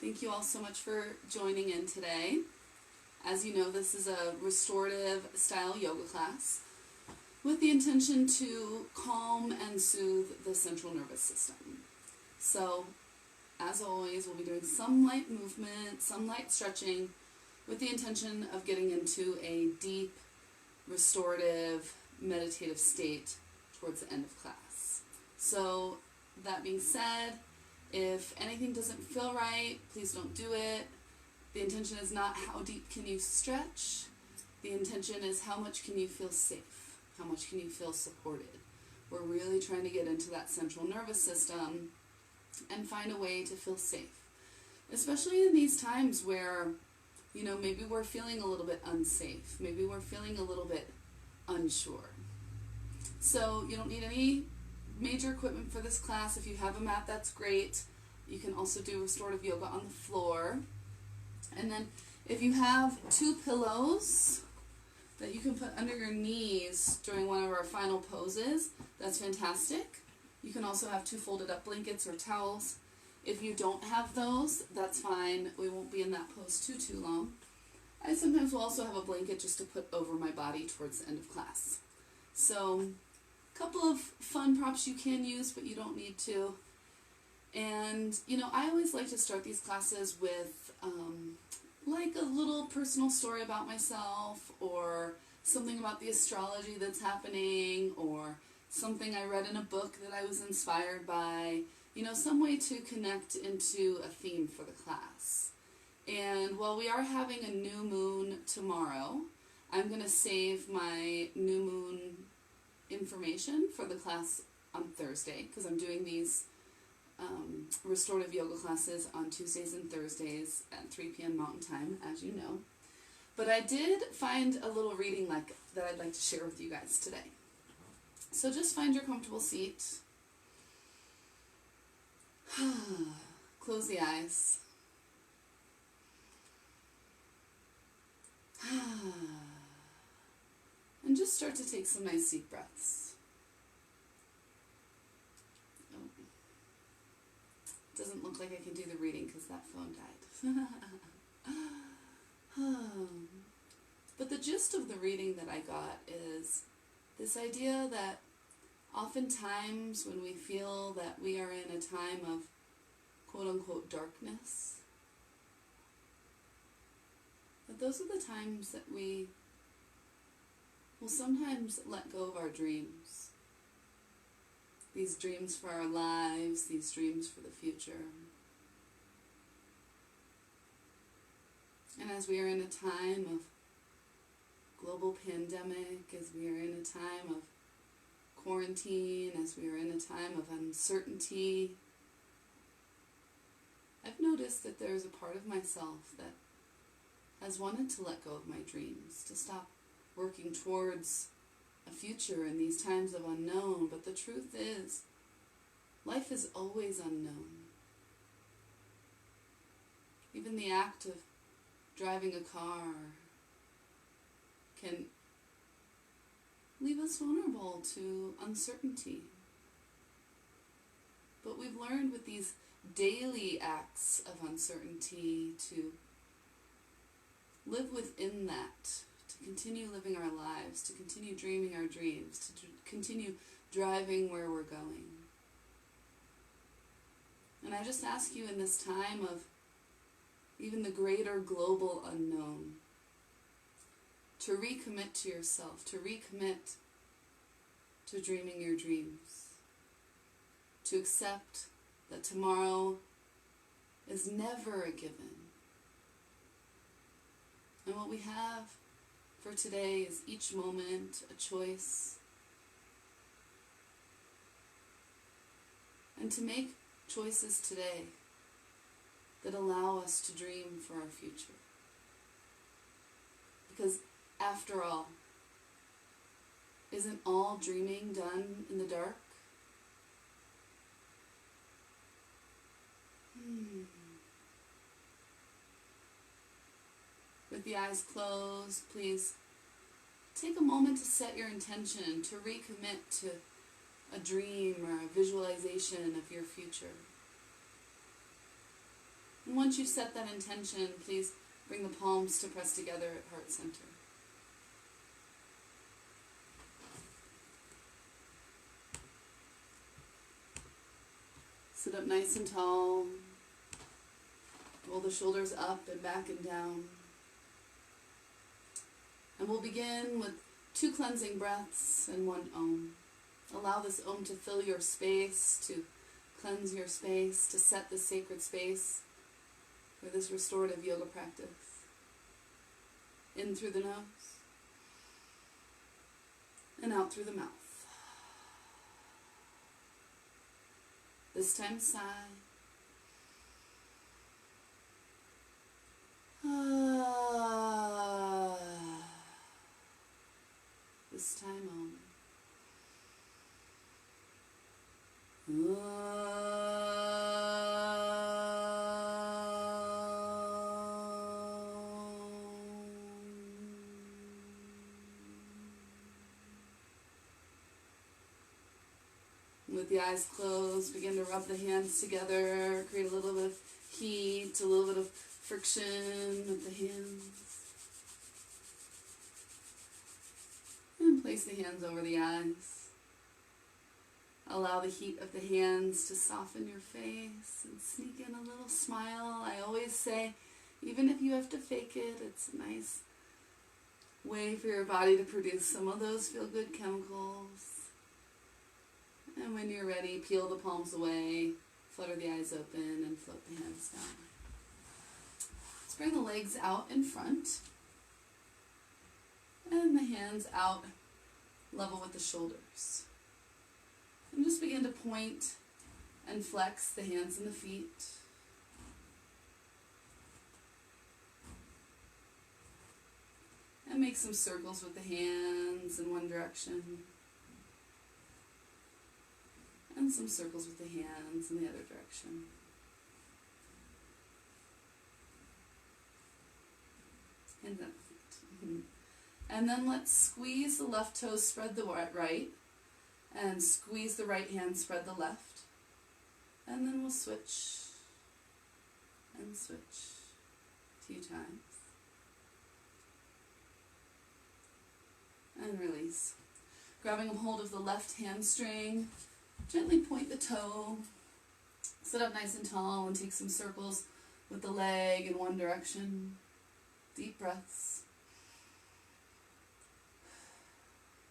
Thank you all so much for joining in today. As you know, this is a restorative style yoga class with the intention to calm and soothe the central nervous system. So, as always, we'll be doing some light movement, some light stretching, with the intention of getting into a deep, restorative, meditative state towards the end of class. So, that being said, if anything doesn't feel right, please don't do it. The intention is not how deep can you stretch. The intention is how much can you feel safe? How much can you feel supported? We're really trying to get into that central nervous system and find a way to feel safe. Especially in these times where, maybe we're feeling a little bit unsafe. Maybe we're feeling a little bit unsure. So you don't need any major equipment for this class. If you have a mat, that's great. You can also do restorative yoga on the floor. And then if you have 2 pillows that you can put under your knees during one of our final poses, that's fantastic. You can also have 2 folded up blankets or towels. If you don't have those, that's fine. We won't be in that pose too long. I sometimes will also have a blanket just to put over my body towards the end of class. So, a couple of fun props you can use, but you don't need to. And, I always like to start these classes with like a little personal story about myself, or something about the astrology that's happening, or something I read in a book that I was inspired by, some way to connect into a theme for the class. And while we are having a new moon tomorrow, I'm going to save my new moon information for the class on Thursday, because I'm doing these restorative yoga classes on Tuesdays and Thursdays at 3 p.m. Mountain Time, as you know. But I did find a little reading that I'd like to share with you guys today. So just find your comfortable seat. Close the eyes. And just start to take some nice deep breaths. Doesn't look like I can do the reading because that phone died. But the gist of the reading that I got is this idea that oftentimes when we feel that we are in a time of quote-unquote darkness, that those are the times that we will sometimes let go of our dreams. These dreams for our lives, these dreams for the future. And as we are in a time of global pandemic, as we are in a time of quarantine, as we are in a time of uncertainty, I've noticed that there's a part of myself that has wanted to let go of my dreams, to stop working towards a future in these times of unknown. But the truth is, life is always unknown. Even the act of driving a car can leave us vulnerable to uncertainty. But we've learned with these daily acts of uncertainty to live within that, to continue living our lives, to continue dreaming our dreams, to continue driving where we're going. And I just ask you in this time of even the greater global unknown, to recommit to yourself, to recommit to dreaming your dreams, to accept that tomorrow is never a given. And what we have for today is each moment a choice. And to make choices today that allow us to dream for our future. Because after all, isn't all dreaming done in the dark? With the eyes closed, please take a moment to set your intention, to recommit to a dream or a visualization of your future. And once you've set that intention, please bring the palms to press together at heart center. Sit up nice and tall. Roll the shoulders up and back and down. And we'll begin with 2 cleansing breaths and 1 Om. Allow this Om to fill your space, to cleanse your space, to set the sacred space for this restorative yoga practice. In through the nose and out through the mouth. This time sigh. This time Om. With the eyes closed, begin to rub the hands together, create a little bit of heat, a little bit of friction with the hands. And place the hands over the eyes. Allow the heat of the hands to soften your face and sneak in a little smile. I always say, even if you have to fake it, it's a nice way for your body to produce some of those feel-good chemicals. And when you're ready, peel the palms away, flutter the eyes open, and float the hands down. Let's bring the legs out in front. And the hands out level with the shoulders. And just begin to point and flex the hands and the feet. And make some circles with the hands in one direction. And some circles with the hands in the other direction. Hands and feet. And then let's squeeze the left toe, spread the right, and squeeze the right hand, spread the left. And then we'll switch and switch a few times. And release. Grabbing a hold of the left hamstring, gently point the toe, sit up nice and tall and take some circles with the leg in one direction. Deep breaths.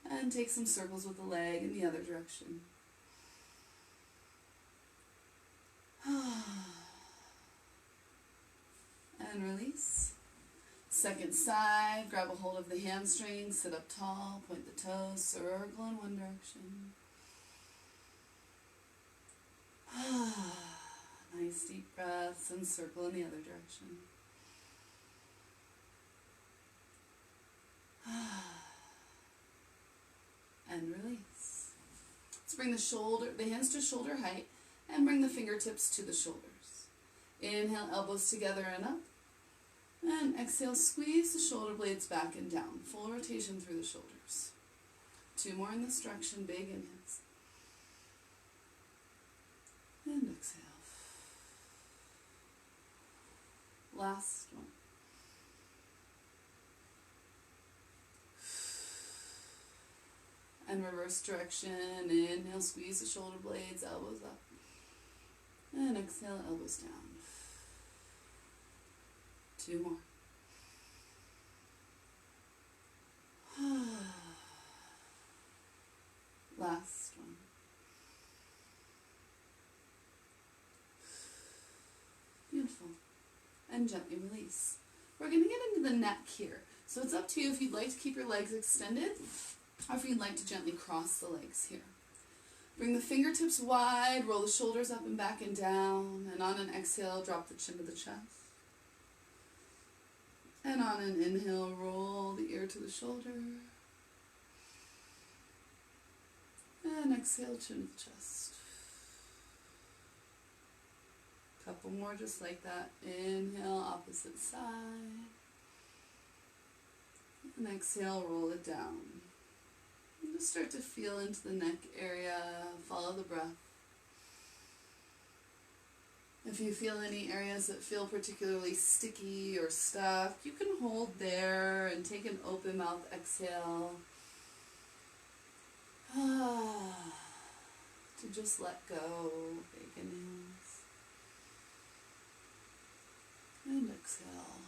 And take some circles with the leg in the other direction. And release. Second side, grab a hold of the hamstring, sit up tall, point the toes, circle in one direction. Nice deep breaths and circle in the other direction. And release. Let's bring the hands to shoulder height and bring the fingertips to the shoulders. Inhale, elbows together and up. And exhale, squeeze the shoulder blades back and down. Full rotation through the shoulders. 2 more in this direction, big inhales. And exhale. Last one. And reverse direction. Inhale, squeeze the shoulder blades, elbows up. And exhale, elbows down. 2 more. Last one. Beautiful. And gently release. We're going to get into the neck here. So it's up to you if you'd like to keep your legs extended or if you'd like to gently cross the legs here. Bring the fingertips wide, roll the shoulders up and back and down, and on an exhale, drop the chin to the chest. And on an inhale, roll the ear to the shoulder. And exhale, chin to the chest. Couple more just like that. Inhale, opposite side. And exhale, roll it down. And just start to feel into the neck area. Follow the breath. If you feel any areas that feel particularly sticky or stuck, you can hold there and take an open mouth exhale. To just let go. Big inhales. And exhale.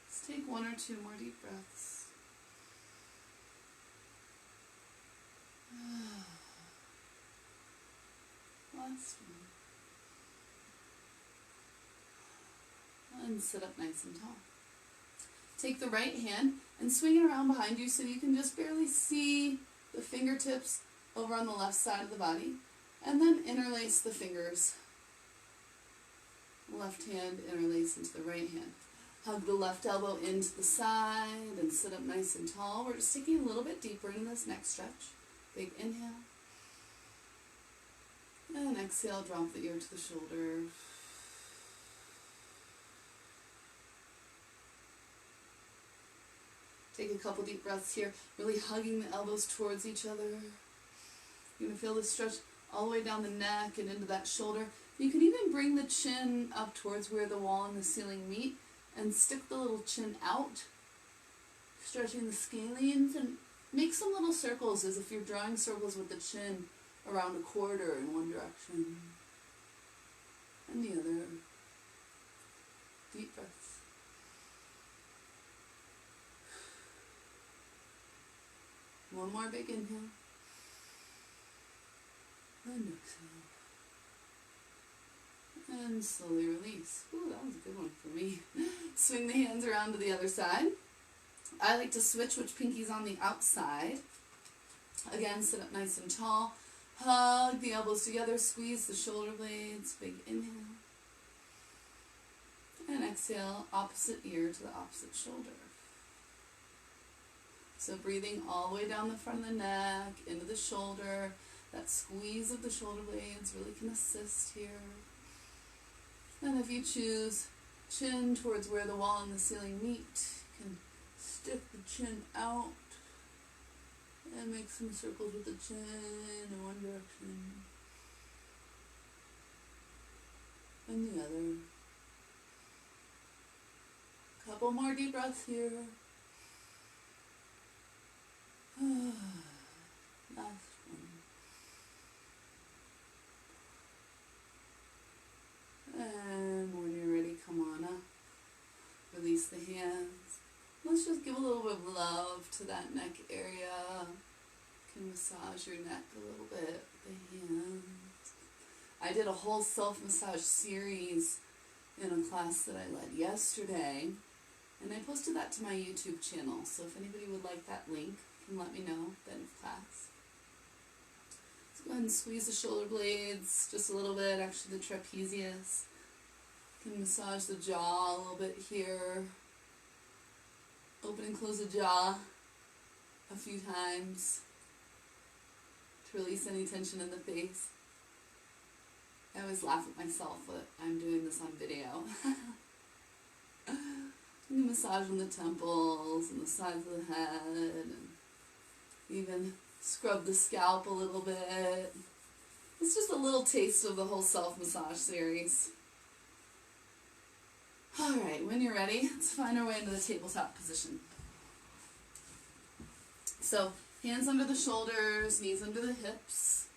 Let's take 1 or 2 more deep breaths. Last one. And sit up nice and tall. Take the right hand and swing it around behind you so you can just barely see the fingertips over on the left side of the body. And then interlace the fingers. Left hand interlace into the right hand. Hug the left elbow into the side and sit up nice and tall. We're just taking a little bit deeper into this next stretch. Big inhale. And exhale, drop the ear to the shoulder. Take a couple deep breaths here, really hugging the elbows towards each other. You're going to feel this stretch all the way down the neck and into that shoulder. You can even bring the chin up towards where the wall and the ceiling meet and stick the little chin out, stretching the scalenes, and make some little circles as if you're drawing circles with the chin around a quarter in one direction and the other. Deep breaths. One more big inhale. And exhale. And slowly release. Ooh, that was a good one for me. Swing the hands around to the other side. I like to switch which pinky's on the outside. Again, sit up nice and tall. Hug the elbows together. Squeeze the shoulder blades. Big inhale. And exhale, opposite ear to the opposite shoulder. So breathing all the way down the front of the neck, into the shoulder. That squeeze of the shoulder blades really can assist here. And if you choose, chin towards where the wall and the ceiling meet. You can stick the chin out and make some circles with the chin in one direction and the other. Couple more deep breaths here. Last one. And when you're ready, come on up. Release the hands. Let's just give a little bit of love to that neck area. You can massage your neck a little bit with the hands. I did a whole self-massage series in a class that I led yesterday, and I posted that to my YouTube channel. So if anybody would like that link, you can let me know at the end of class. Let's go ahead and squeeze the shoulder blades just a little bit, actually the trapezius. You can massage the jaw a little bit here. Open and close the jaw a few times to release any tension in the face. I always laugh at myself that I'm doing this on video. You can massage on the temples and the sides of the head, and even scrub the scalp a little bit. It's just a little taste of the whole self-massage series. Alright, when you're ready, let's find our way into the tabletop position. So, hands under the shoulders, knees under the hips.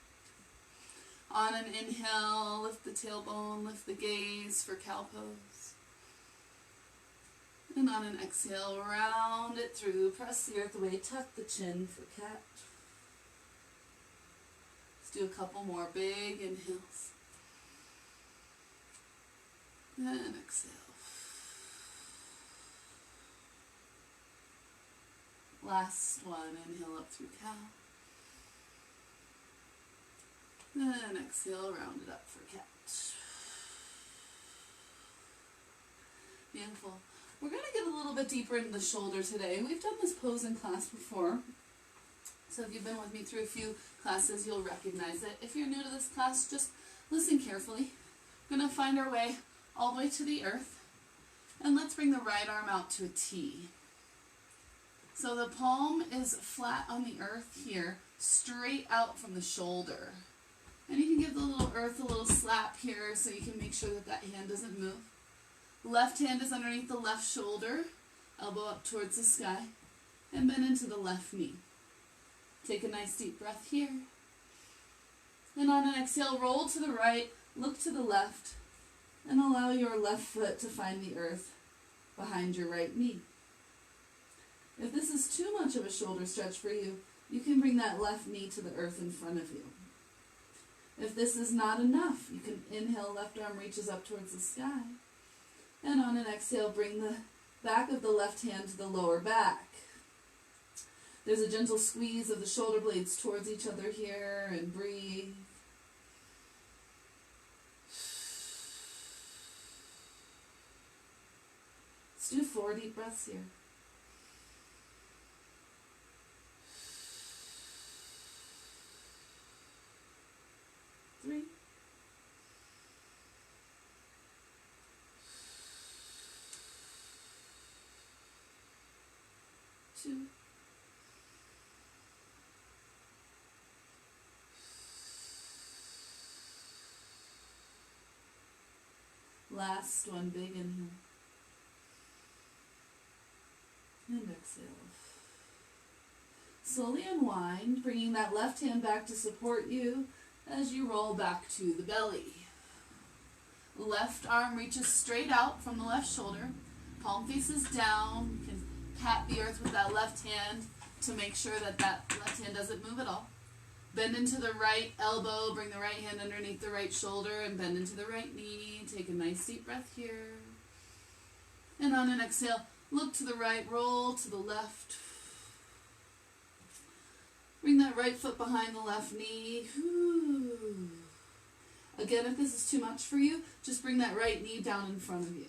On an inhale, lift the tailbone, lift the gaze for cow pose. And on an exhale, round it through, press the earth away, tuck the chin for cat. Let's do a couple more big inhales. And exhale. Last one, inhale up through cow. And exhale, round it up for cat. Beautiful. We're going to get a little bit deeper into the shoulder today. We've done this pose in class before. So if you've been with me through a few classes, you'll recognize it. If you're new to this class, just listen carefully. We're going to find our way all the way to the earth. And let's bring the right arm out to a T. So the palm is flat on the earth here, straight out from the shoulder. And you can give the little earth a little slap here so you can make sure that that hand doesn't move. Left hand is underneath the left shoulder, elbow up towards the sky, and bend into the left knee. Take a nice deep breath here. And on an exhale, roll to the right, look to the left, and allow your left foot to find the earth behind your right knee. If this is too much of a shoulder stretch for you, you can bring that left knee to the earth in front of you. If this is not enough, you can inhale, left arm reaches up towards the sky. And on an exhale, bring the back of the left hand to the lower back. There's a gentle squeeze of the shoulder blades towards each other here, and breathe. Let's do 4 deep breaths here. Three. 2. Last one, big inhale. And exhale. Slowly unwind, bringing that left hand back to support you as you roll back to the belly. Left arm reaches straight out from the left shoulder. Palm faces down. You can pat the earth with that left hand to make sure that that left hand doesn't move at all. Bend into the right elbow, bring the right hand underneath the right shoulder, and bend into the right knee. Take a nice deep breath here. And on an exhale, look to the right, roll to the left. Bring that right foot behind the left knee. Again, if this is too much for you, just bring that right knee down in front of you.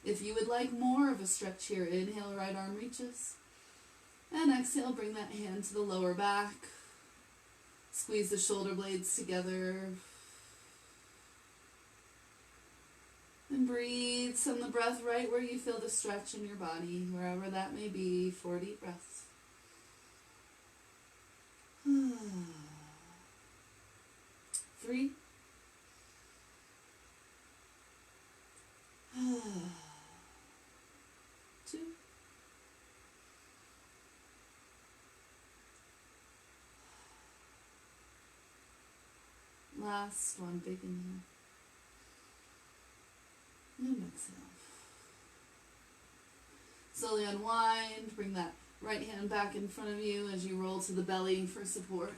If you would like more of a stretch here, inhale, right arm reaches. And exhale, bring that hand to the lower back. Squeeze the shoulder blades together. And breathe. Send the breath right where you feel the stretch in your body, wherever that may be. 4 deep breaths. 3. 2. Last one, big inhale. And exhale. Slowly unwind, bring that right hand back in front of you as you roll to the belly for support.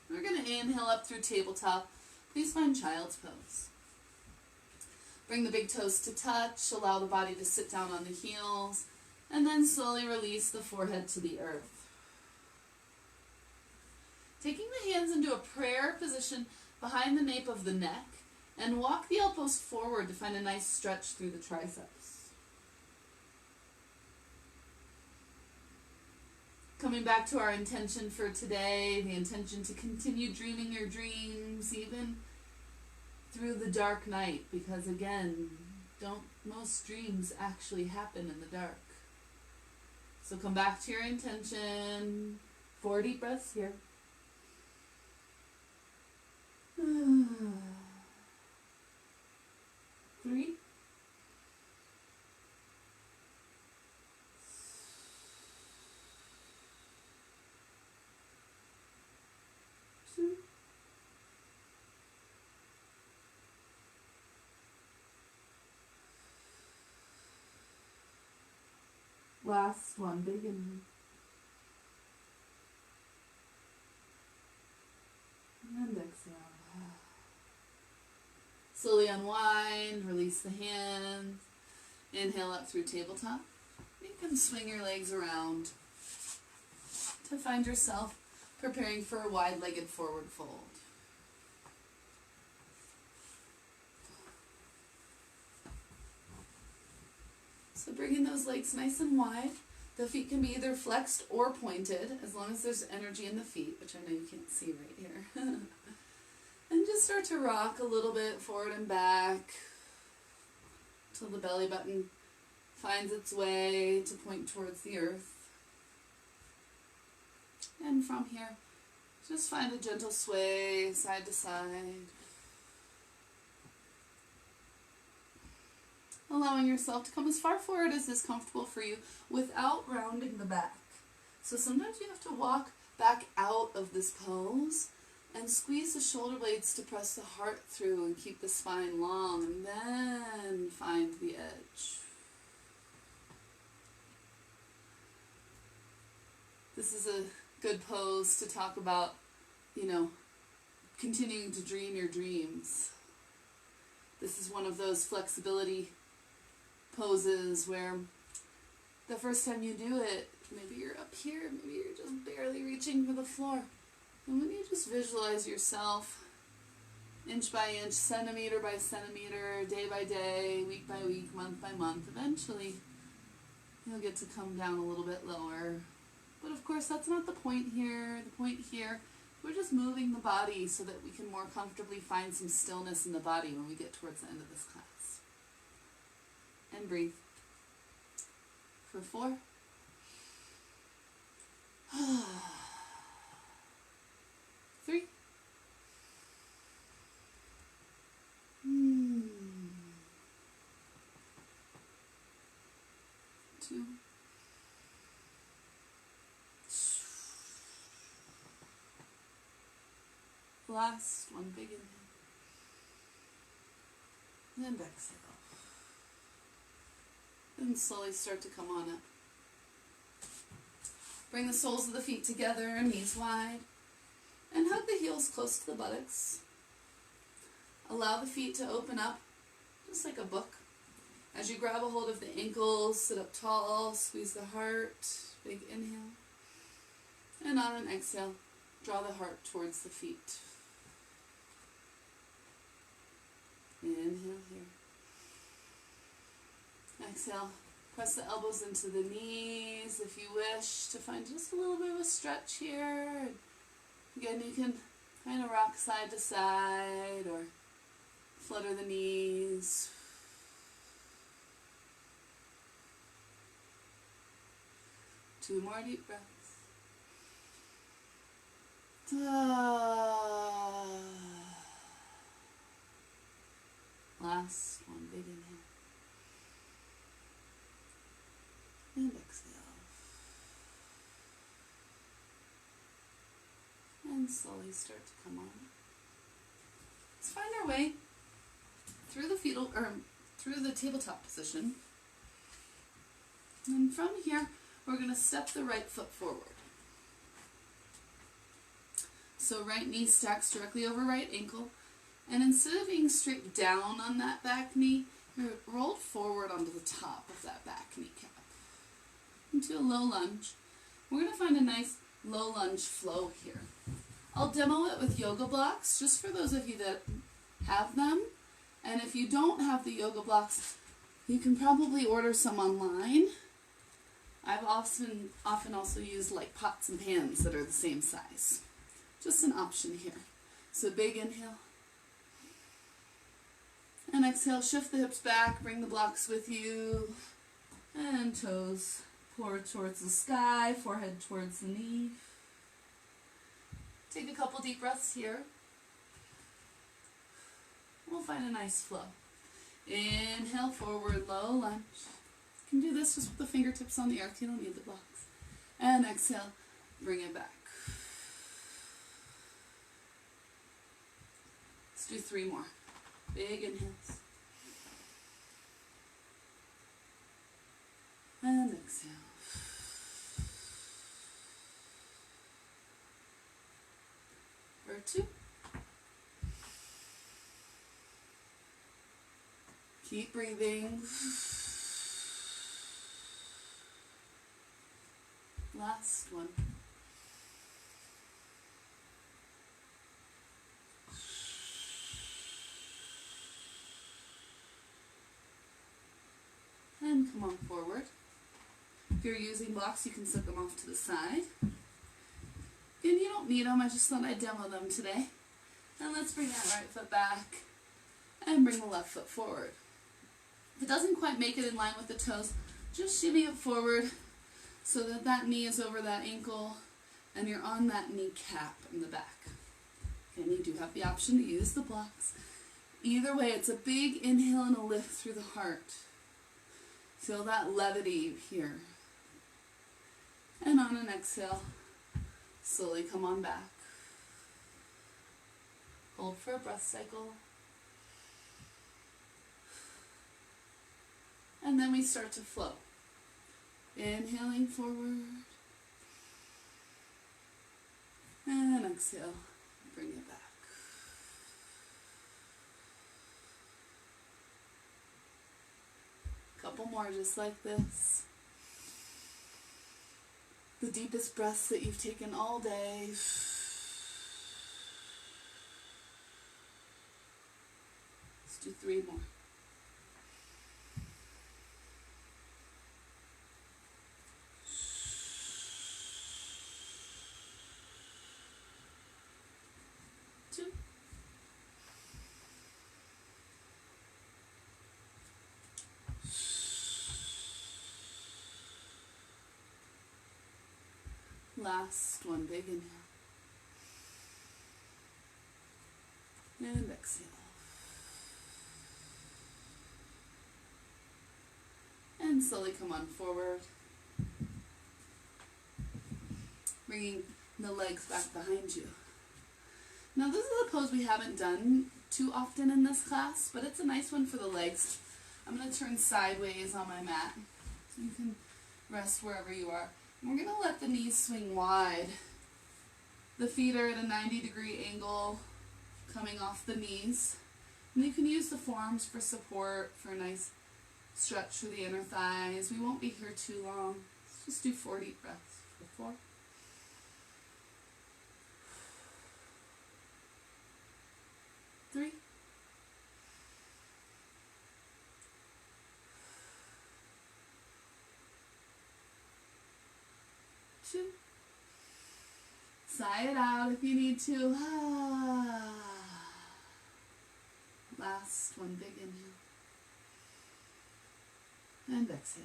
We're going to inhale up through tabletop. Please find child's pose. Bring the big toes to touch, allow the body to sit down on the heels, and then slowly release the forehead to the earth. Taking the hands into a prayer position behind the nape of the neck, and walk the elbows forward to find a nice stretch through the triceps. Coming back to our intention for today, the intention to continue dreaming your dreams even through the dark night, because again, don't most dreams actually happen in the dark? So come back to your intention. 4 deep breaths here. 3. 2. Last one, big inhale. And exhale. Slowly unwind, release the hands. Inhale up through tabletop. You can swing your legs around to find yourself preparing for a wide-legged forward fold. So bringing those legs nice and wide. The feet can be either flexed or pointed, as long as there's energy in the feet, which I know you can't see right here. And just start to rock a little bit forward and back till the belly button finds its way to point towards the earth. And from here, Just find a gentle sway side to side. Allowing yourself to come as far forward as is comfortable for you without rounding the back. So sometimes you have to walk back out of this pose and squeeze the shoulder blades to press the heart through and keep the spine long, and then find the edge. This is a good pose to talk about, continuing to dream your dreams. This is one of those flexibility poses where the first time you do it, maybe you're up here, maybe you're just barely reaching for the floor. And when you just visualize yourself inch by inch, centimeter by centimeter, day by day, week by week, month by month, eventually you'll get to come down a little bit lower. But of course, that's not the point here. The point here, we're just moving the body so that we can more comfortably find some stillness in the body when we get towards the end of this class. And breathe. For 4. 3. 2. Last one, big inhale. And exhale. And slowly start to come on up. Bring the soles of the feet together, knees wide. And hug the heels close to the buttocks. Allow the feet to open up, just like a book. As you grab a hold of the ankles, sit up tall, squeeze the heart. Big inhale. And on an exhale, draw the heart towards the feet. Inhale here. Exhale. Press the elbows into the knees if you wish to find just a little bit of a stretch here. Again, you can kind of rock side to side or flutter the knees. Two more deep breaths. Last one, big inhale. And exhale. And slowly start to come on. Let's find our way through the tabletop position. And from here, we're going to step the right foot forward. So right knee stacks directly over right ankle. And instead of being straight down on that back knee, you're rolled forward onto the top of that back kneecap. Into a low lunge. We're going to find a nice low lunge flow here. I'll demo it with yoga blocks, just for those of you that have them. And if you don't have the yoga blocks, you can probably order some online. I've often also used like pots and pans that are the same size. Just an option here. So big inhale. And exhale, shift the hips back, bring the blocks with you. And toes forward towards the sky, forehead towards the knee. Take a couple deep breaths here. We'll find a nice flow. Inhale, forward, low lunge. You can do this just with the fingertips on the earth. You don't need the blocks. And exhale, bring it back. Let's do 3 more. Big inhales. And exhale. For 2. Keep breathing. Last one. And come on forward. If you're using blocks, you can set them off to the side. And you don't need them, I just thought I'd demo them today. And let's bring that right foot back and bring the left foot forward. If it doesn't quite make it in line with the toes, just shimmy it forward so that that knee is over that ankle and you're on that kneecap in the back. And you do have the option to use the blocks. Either way, it's a big inhale and a lift through the heart. Feel that levity here. And on an exhale, slowly come on back. Hold for a breath cycle. And then we start to flow. Inhaling forward. And exhale, bring it back. Couple more just like this. The deepest breaths that you've taken all day. Let's do 3 more. Last one, big inhale. And exhale. And slowly come on forward. Bringing the legs back behind you. Now this is a pose we haven't done too often in this class, but it's a nice one for the legs. I'm going to turn sideways on my mat so you can rest wherever you are. We're going to let the knees swing wide. The feet are at a 90-degree angle coming off the knees. And you can use the forearms for support, for a nice stretch through the inner thighs. We won't be here too long. Let's just do 4 deep breaths. For 4. 3. 2. Sigh it out if you need to. Last one, big inhale. And exhale.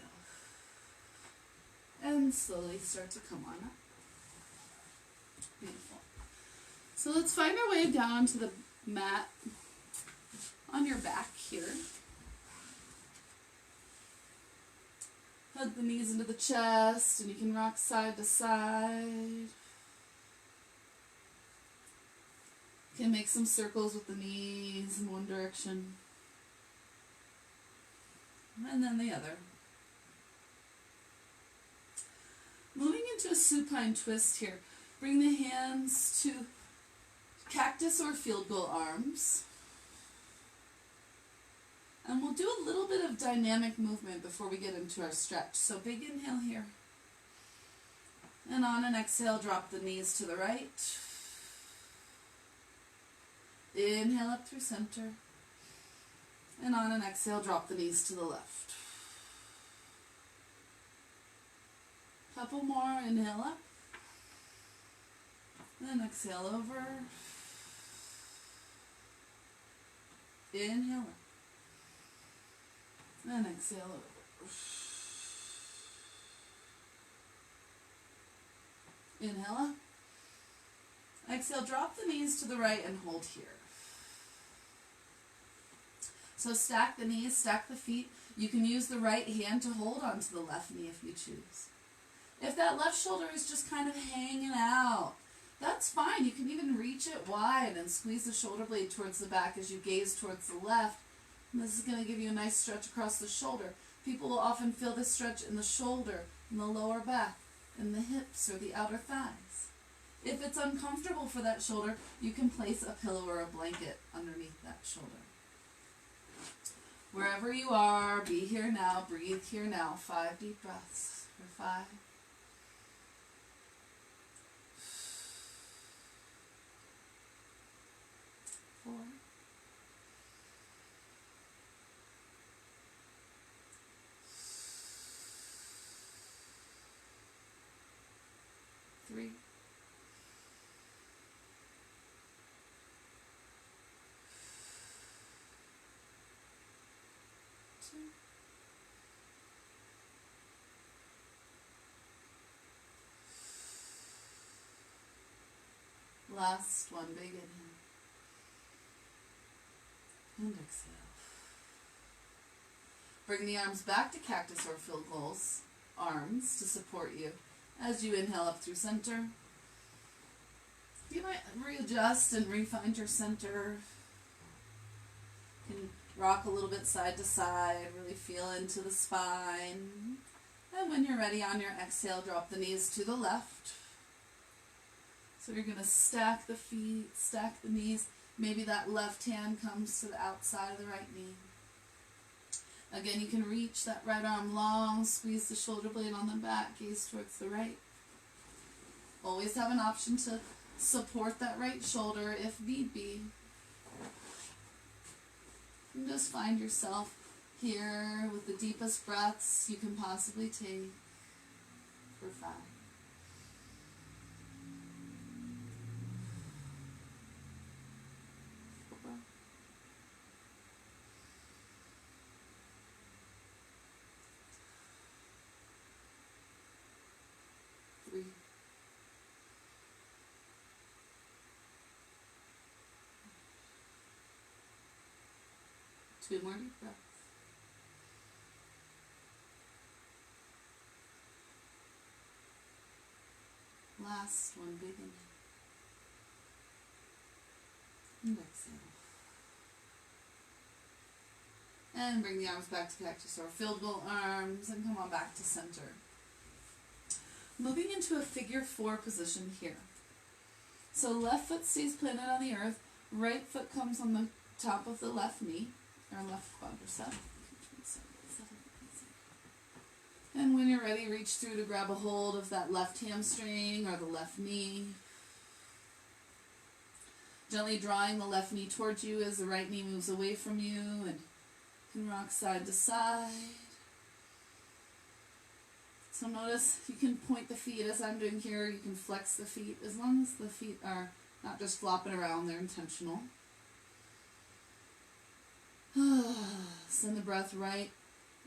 And slowly start to come on up. Beautiful. So let's find our way down to the mat on your back here. Hug the knees into the chest, and you can rock side to side. You can make some circles with the knees in one direction. And then the other. Moving into a supine twist here. Bring the hands to cactus or field goal arms. And we'll do a little bit of dynamic movement before we get into our stretch. So big inhale here. And on an exhale, drop the knees to the right. Inhale up through center. And on an exhale, drop the knees to the left. Couple more, inhale up. Then exhale over. Inhale up. And exhale over. Inhale up. Exhale, drop the knees to the right and hold here. So stack the knees, stack the feet. You can use the right hand to hold onto the left knee if you choose. If that left shoulder is just kind of hanging out, that's fine. You can even reach it wide and squeeze the shoulder blade towards the back as you gaze towards the left. And this is going to give you a nice stretch across the shoulder. People will often feel this stretch in the shoulder, in the lower back, in the hips or the outer thighs. If it's uncomfortable for that shoulder, you can place a pillow or a blanket underneath that shoulder. Wherever you are, be here now, breathe here now. 5 deep breaths. For 5. 4. 3. 2. 1. Last one, big inhale. And exhale. Bring the arms back to cactus or field goals. Arms to support you as you inhale up through center. You might readjust and re-find your center. You can rock a little bit side to side, really feel into the spine. And when you're ready on your exhale, drop the knees to the left. So you're going to stack the feet, stack the knees. Maybe that left hand comes to the outside of the right knee. Again, you can reach that right arm long, squeeze the shoulder blade on the back, gaze towards the right. Always have an option to support that right shoulder if need be. And just find yourself here with the deepest breaths you can possibly take for 5. 4. 3. 2 more deep breaths. Last one, big inhale. And exhale. And bring the arms back to cactus or field goal arms and come on back to center. Moving into a figure 4 position here. So left foot stays planted on the earth, right foot comes on the top of the left knee, or left quadricep. And when you're ready, reach through to grab a hold of that left hamstring or the left knee. Gently drawing the left knee towards you as the right knee moves away from you and can rock side to side. So notice you can point the feet as I'm doing here. You can flex the feet as long as the feet are not just flopping around, they're intentional. Send the breath right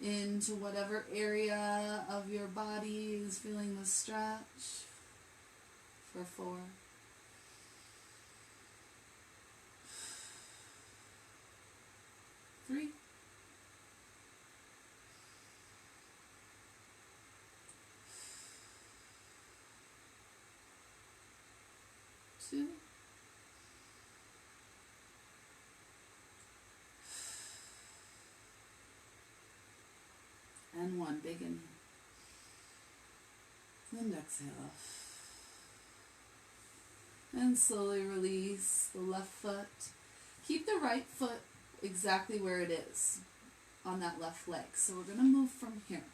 into whatever area of your body is feeling the stretch for 4. 3. 2. And 1. Big inhale. And exhale. And slowly release the left foot. Keep the right foot exactly where it is on that left leg. So we're going to move from here.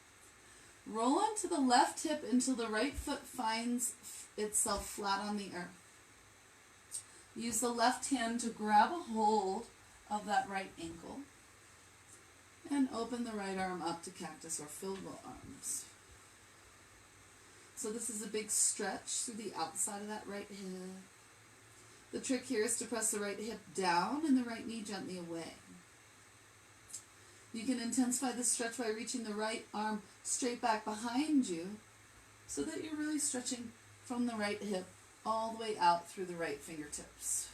Roll onto the left hip until the right foot finds itself flat on the earth. Use the left hand to grab a hold of that right ankle. And open the right arm up to cactus or field goal arms. So this is a big stretch through the outside of that right hip. The trick here is to press the right hip down and the right knee gently away. You can intensify the stretch by reaching the right arm straight back behind you so that you're really stretching from the right hip all the way out through the right fingertips.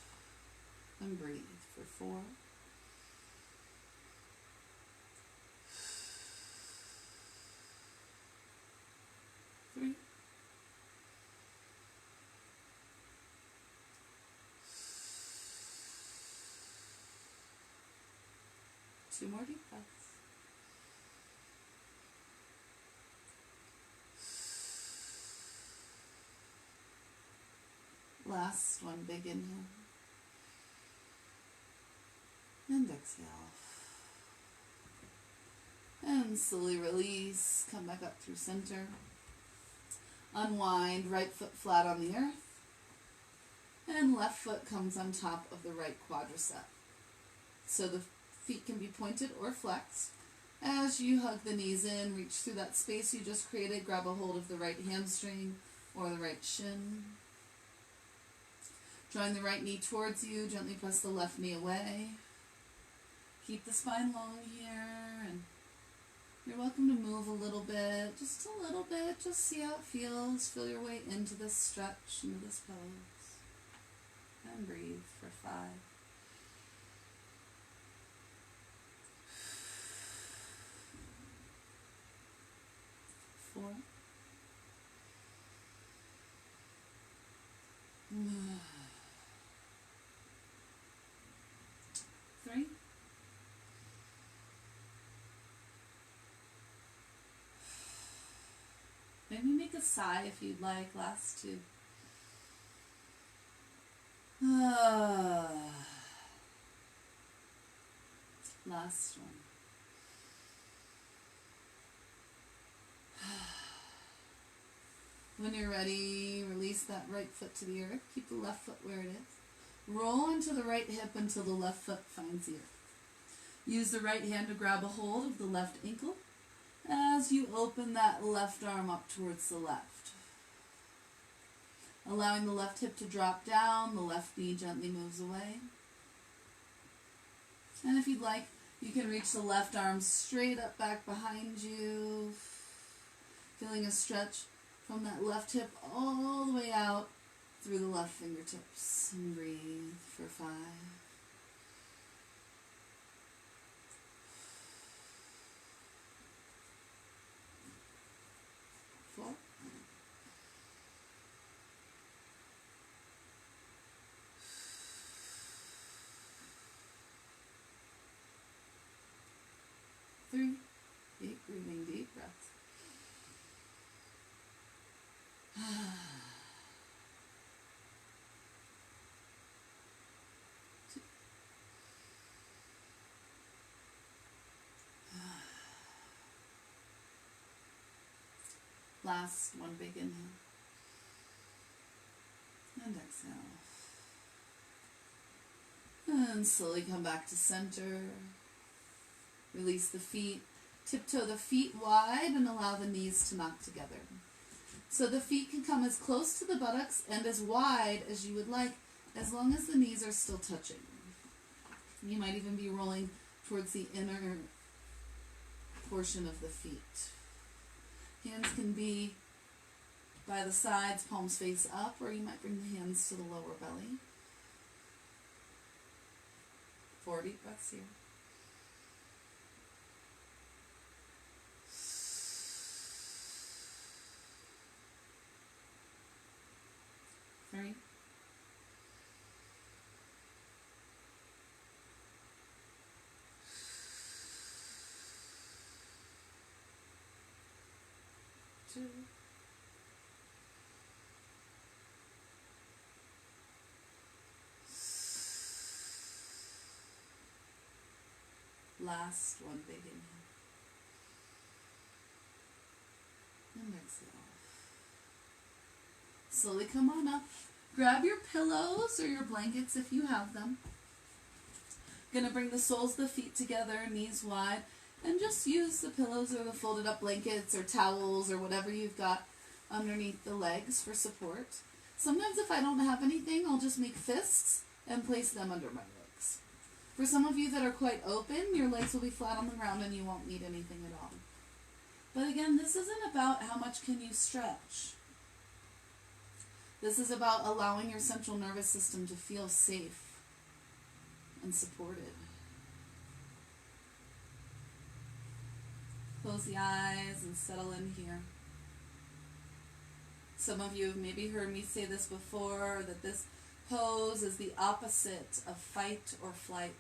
And breathe for 4. 3. 2 more deep breaths. Last one, big inhale. And exhale. And slowly release, come back up through center. Unwind, right foot flat on the earth. And left foot comes on top of the right quadricep. So the feet can be pointed or flexed. As you hug the knees in, reach through that space you just created, grab a hold of the right hamstring or the right shin. Drawing the right knee towards you, gently press the left knee away. Keep the spine long here, and you're welcome to move a little bit, just see how it feels. Feel your way into this stretch, into this pose. 5. 4. 3. 'Maybe make a sigh if you'd like. Last 2. Last one. When you're ready, release that right foot to the earth. Keep the left foot where it is. Roll into the right hip until the left foot finds the earth. Use the right hand to grab a hold of the left ankle as you open that left arm up towards the left. Allowing the left hip to drop down, the left knee gently moves away. And if you'd like, you can reach the left arm straight up back behind you, feeling a stretch from that left hip all the way out through the left fingertips. And breathe for 5. 4. 3. Keep breathing deep breaths. 2. Last one, big inhale. And exhale. And slowly come back to center. Release the feet. Tiptoe the feet wide and allow the knees to knock together. So the feet can come as close to the buttocks and as wide as you would like, as long as the knees are still touching. You might even be rolling towards the inner portion of the feet. Hands can be by the sides, palms face up, or you might bring the hands to the lower belly. 4 deep breaths here. 3. 2. Last one, big inhale. And exhale. Slowly come on up. Grab your pillows or your blankets if you have them. Gonna bring the soles of the feet together, knees wide, and just use the pillows or the folded up blankets or towels or whatever you've got underneath the legs for support. Sometimes if I don't have anything, I'll just make fists and place them under my legs. For some of you that are quite open, your legs will be flat on the ground and you won't need anything at all. But again, this isn't about how much can you stretch. This is about allowing your central nervous system to feel safe and supported. Close the eyes and settle in here. Some of you have maybe heard me say this before, that this pose is the opposite of fight or flight.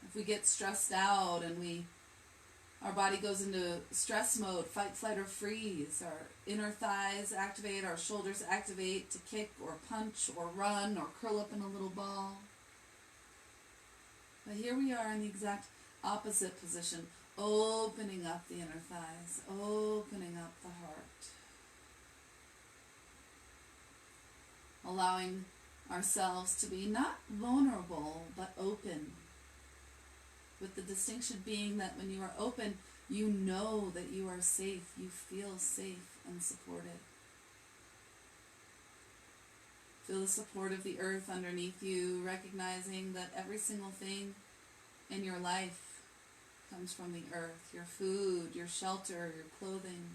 If we get stressed out and our body goes into stress mode, fight, flight, or freeze, our inner thighs activate, our shoulders activate to kick or punch or run or curl up in a little ball. But here we are in the exact opposite position, opening up the inner thighs, opening up the heart. Allowing ourselves to be not vulnerable, but open. With the distinction being that when you are open, you know that you are safe, you feel safe and supported. Feel the support of the earth underneath you, recognizing that every single thing in your life comes from the earth. Your food, your shelter, your clothing.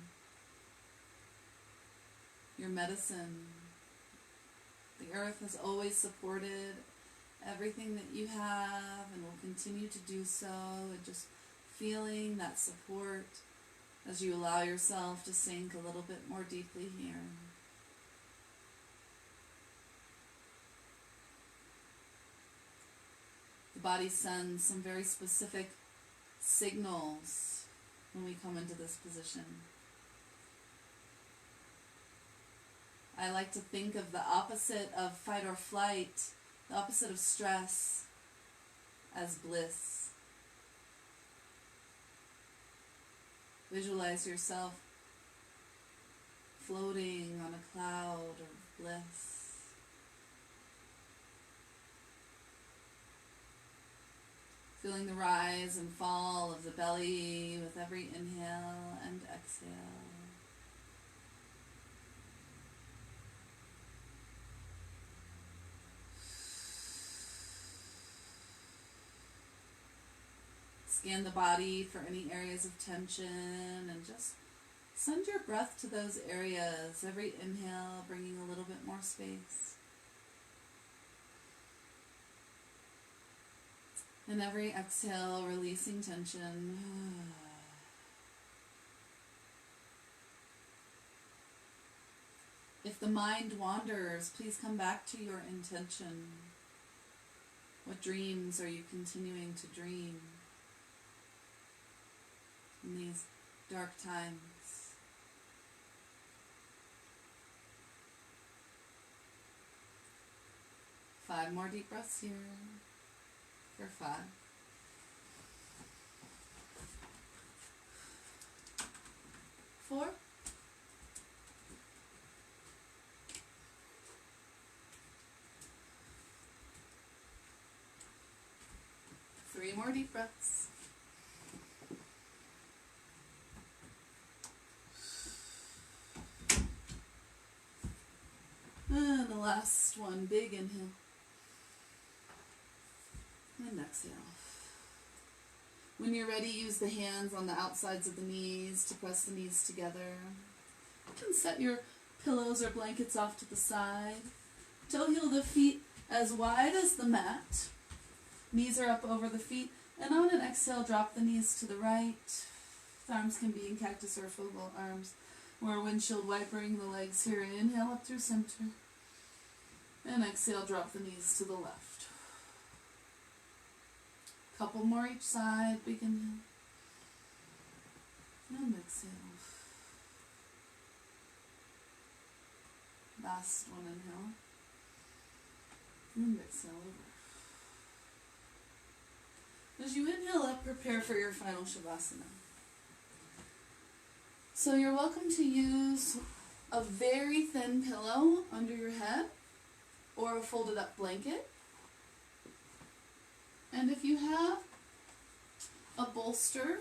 your medicine. The earth has always supported everything that you have and will continue to do so, and just feeling that support as you allow yourself to sink a little bit more deeply here. The body sends some very specific signals when we come into this position. I like to think of the opposite of fight or flight, the opposite of stress, as bliss. Visualize yourself floating on a cloud of bliss. Feeling the rise and fall of the belly with every inhale and exhale. Scan the body for any areas of tension and just send your breath to those areas. Every inhale bringing a little bit more space. And every exhale releasing tension. If the mind wanders, please come back to your intention. What dreams are you continuing to dream in these dark times? Five more deep breaths here. For 5. 4. 3 more deep breaths. And the last one, big inhale. And exhale. When you're ready, use the hands on the outsides of the knees to press the knees together. You can set your pillows or blankets off to the side. Toe heel the feet as wide as the mat. Knees are up over the feet. And on an exhale, drop the knees to the right. The arms can be in cactus or football arms, or windshield wipering the legs here. Inhale up through center. And exhale, drop the knees to the left. Couple more each side. Big inhale. And exhale. Last one, inhale. And exhale over. As you inhale up, prepare for your final Shavasana. So you're welcome to use a very thin pillow under your head or a folded up blanket. And if you have a bolster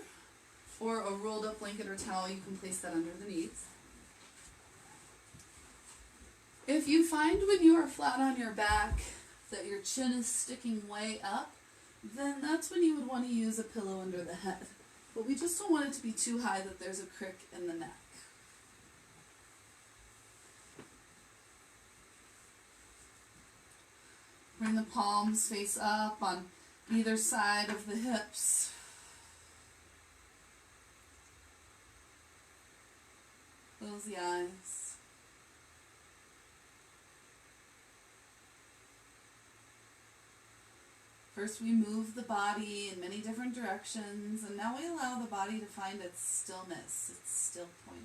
or a rolled up blanket or towel, you can place that under the knees. If you find when you are flat on your back that your chin is sticking way up, then that's when you would want to use a pillow under the head. But we just don't want it to be too high that there's a crick in the neck. Bring the palms face up on either side of the hips. Close the eyes. First we move the body in many different directions, and now we allow the body to find its stillness, its still point.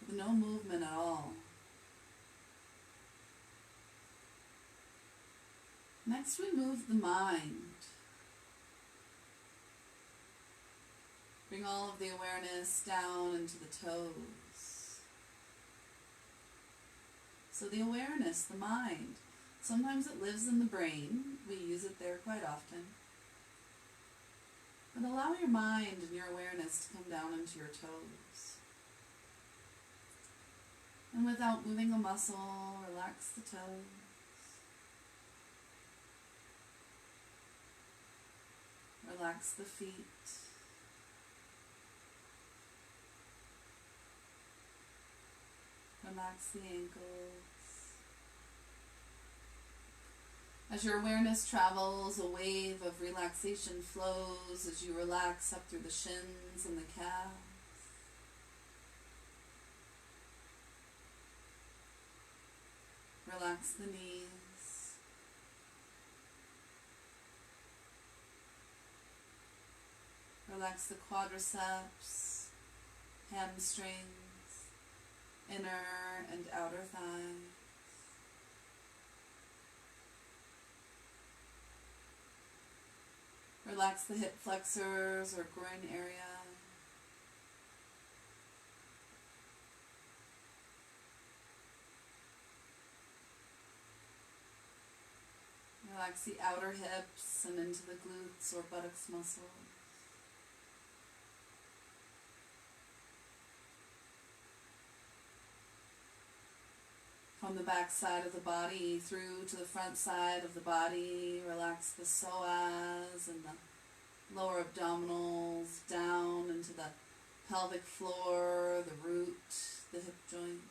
With no movement at all. Next we move the mind. Bring all of the awareness down into the toes. So the awareness, the mind, sometimes it lives in the brain. We use it there quite often. But allow your mind and your awareness to come down into your toes. And without moving a muscle, relax the toes. Relax the feet. Relax the ankles. As your awareness travels, a wave of relaxation flows as you relax up through the shins and the calves. Relax the knees. Relax the quadriceps, hamstrings, inner and outer thighs. Relax the hip flexors or groin area. Relax the outer hips and into the glutes or buttocks muscles. From the back side of the body through to the front side of the body, relax the psoas and the lower abdominals down into the pelvic floor, the root, the hip joints.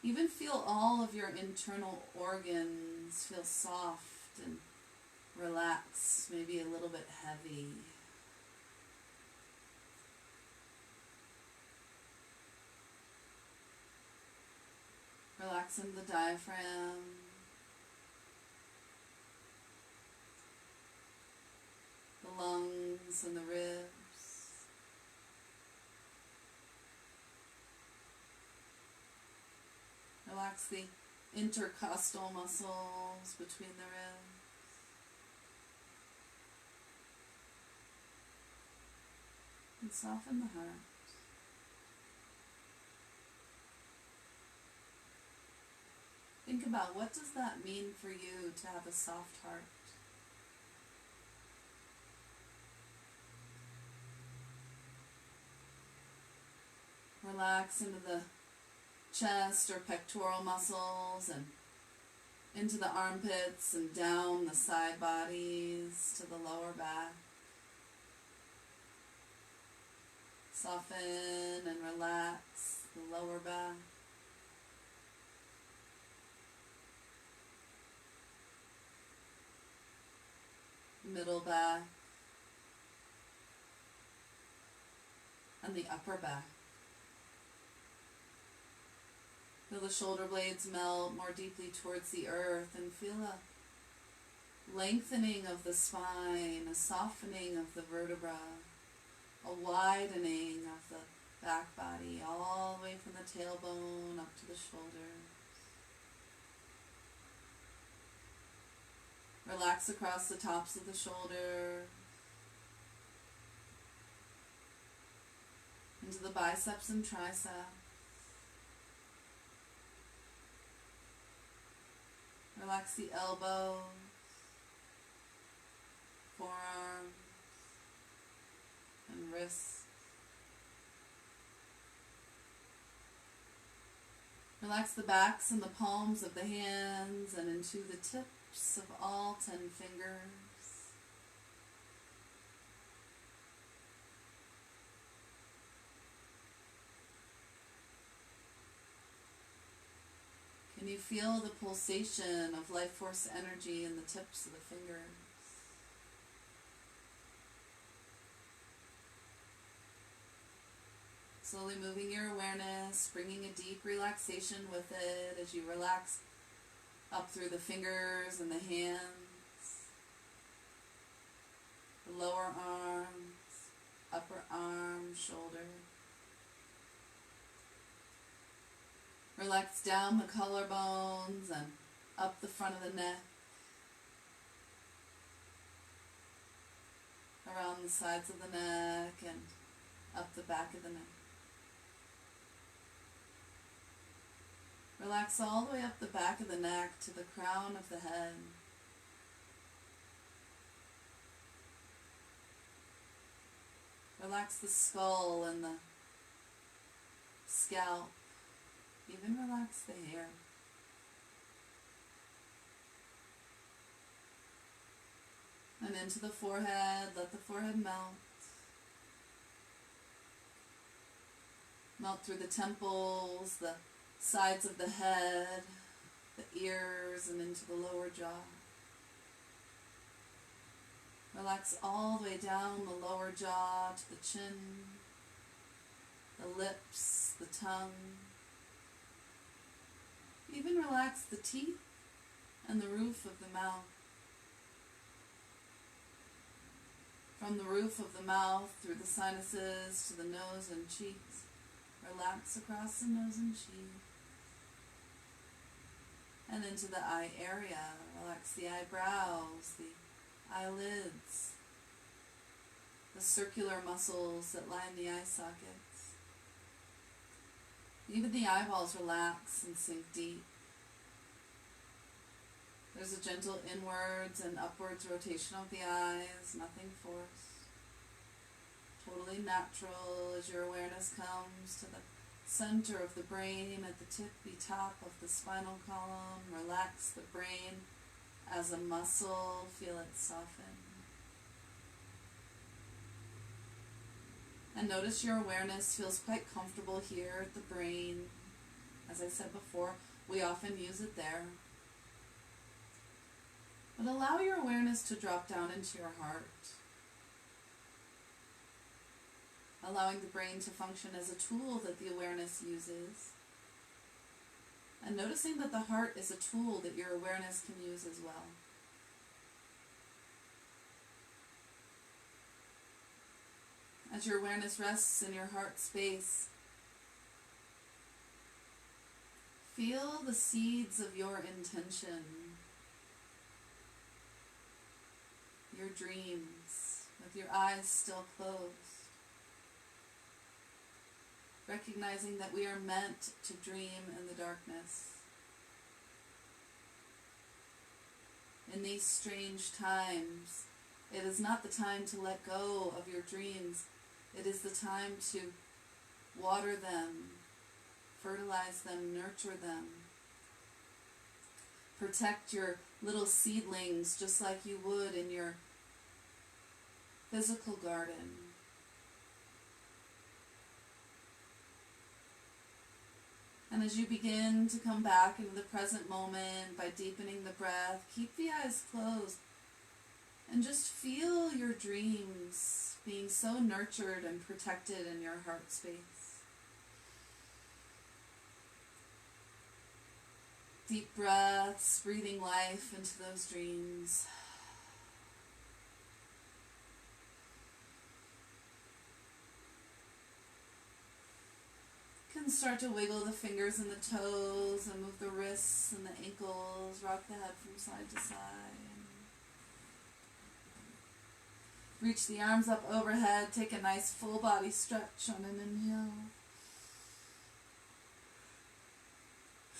Even feel all of your internal organs feel soft and relaxed, maybe a little bit heavy. Relax in the diaphragm, the lungs and the ribs. Relax the intercostal muscles between the ribs. And soften the heart. Think about, what does that mean for you to have a soft heart? Relax into the chest or pectoral muscles and into the armpits and down the side bodies to the lower back. Soften and relax the lower back. Middle back, and the upper back. Feel the shoulder blades melt more deeply towards the earth and feel a lengthening of the spine, a softening of the vertebra, a widening of the back body all the way from the tailbone up to the shoulders. Relax across the tops of the shoulders, into the biceps and triceps. Relax the elbows, forearms, and wrists. Relax the backs and the palms of the hands and into the tips of all 10 fingers. Can you feel the pulsation of life force energy in the tips of the fingers? Slowly moving your awareness, bringing a deep relaxation with it as you relax up through the fingers and the hands, the lower arms, upper arm, shoulder. Relax down the collarbones and up the front of the neck, around the sides of the neck and up the back of the neck. Relax all the way up the back of the neck to the crown of the head. Relax the skull and the scalp. Even relax the hair. And into the forehead, let the forehead melt. Melt through the temples, the sides of the head, the ears, and into the lower jaw. Relax all the way down the lower jaw to the chin, the lips, the tongue. Even relax the teeth and the roof of the mouth. From the roof of the mouth through the sinuses to the nose and cheeks. Relax across the nose and cheek. And into the eye area. Relax the eyebrows, the eyelids, the circular muscles that line the eye sockets. Even the eyeballs relax and sink deep. There's a gentle inwards and upwards rotation of the eyes, nothing forced. Totally natural as your awareness comes to the center of the brain at the tippy top of the spinal column. Relax the brain as a muscle, feel it soften. And notice your awareness feels quite comfortable here at the brain. As I said before, we often use it there. But allow your awareness to drop down into your heart. Allowing the brain to function as a tool that the awareness uses. And noticing that the heart is a tool that your awareness can use as well. As your awareness rests in your heart space, feel the seeds of your intention, your dreams, with your eyes still closed. Recognizing that we are meant to dream in the darkness. In these strange times, it is not the time to let go of your dreams. It is the time to water them, fertilize them, nurture them. Protect your little seedlings just like you would in your physical garden. And as you begin to come back into the present moment by deepening the breath, keep the eyes closed and just feel your dreams being so nurtured and protected in your heart space. Deep breaths, breathing life into those dreams. You can start to wiggle the fingers and the toes and move the wrists and the ankles, rock the head from side to side. Reach the arms up overhead, take a nice full body stretch on an inhale.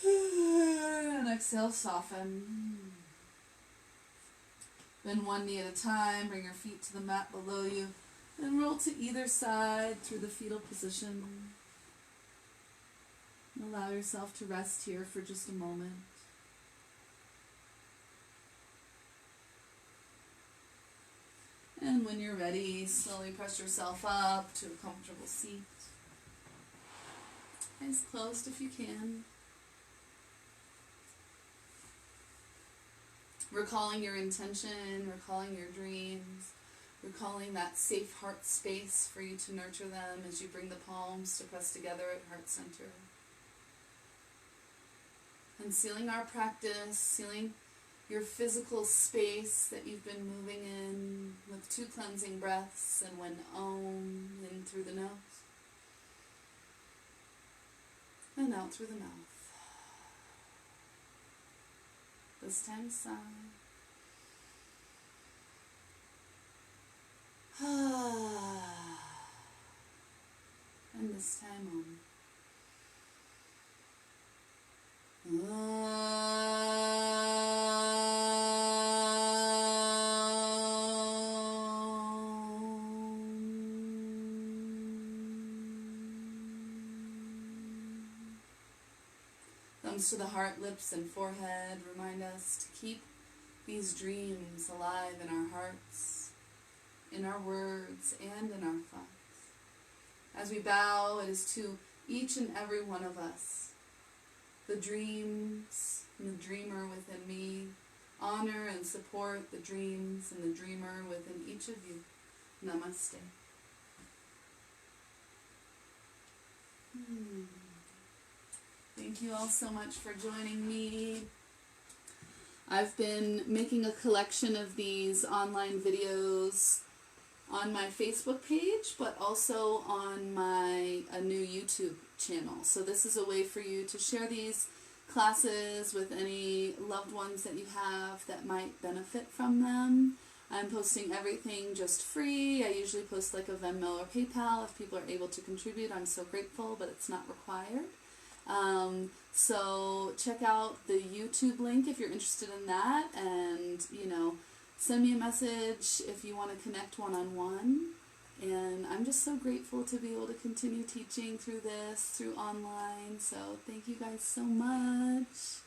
And exhale, soften. Bend one knee at a time, bring your feet to the mat below you, and roll to either side through the fetal position. Allow yourself to rest here for just a moment. And when you're ready, slowly press yourself up to a comfortable seat. Eyes closed if you can. Recalling your intention, recalling your dreams, recalling that safe heart space for you to nurture them as you bring the palms to press together at heart center. And sealing our practice, sealing your physical space that you've been moving in with 2 cleansing breaths, and when Om, in through the nose, and out through the mouth. This time sigh. And this time Om. Thumbs to the heart, lips, and forehead remind us to keep these dreams alive in our hearts, in our words, and in our thoughts. As we bow, it is to each and every one of us, the dreams and the dreamer within me. Honor and support the dreams and the dreamer within each of you. Namaste. Thank you all so much for joining me. I've been making a collection of these online videos on my Facebook page, but also on a new YouTube channel. So this is a way for you to share these classes with any loved ones that you have that might benefit from them. I'm posting everything just free. I usually post like a Venmo or PayPal if people are able to contribute. I'm so grateful, but it's not required. So check out the YouTube link if you're interested in that, and send me a message if you want to connect one-on-one. And I'm just so grateful to be able to continue teaching through online. So thank you guys so much.